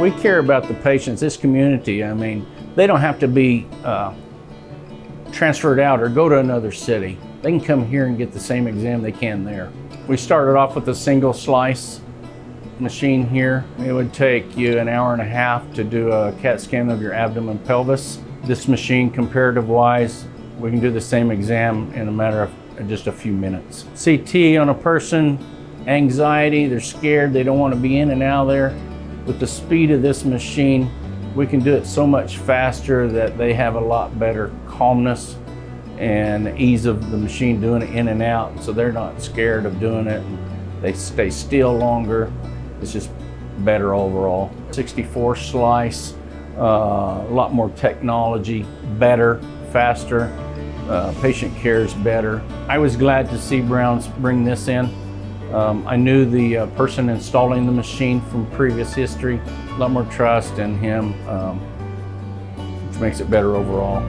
We care about the patients, this community. I mean, they don't have to be transferred out or go to another city. They can come here and get the same exam they can there. We started off with a single slice machine here. It would take you an hour and a half to do a CAT scan of your abdomen pelvis. This machine, comparative wise, we can do the same exam in a matter of just a few minutes. CT on a person, anxiety, they're scared, they don't want to be in and out of there. With the speed of this machine, we can do it so much faster that they have a lot better calmness and ease of the machine doing it in and out, so they're not scared of doing it. They stay still longer. It's just better overall. 64 slice, a lot more technology, better, faster, patient care is better. I was glad to see Brown's bring this in. I knew the person installing the machine from previous history, a lot more trust in him, which makes it better overall.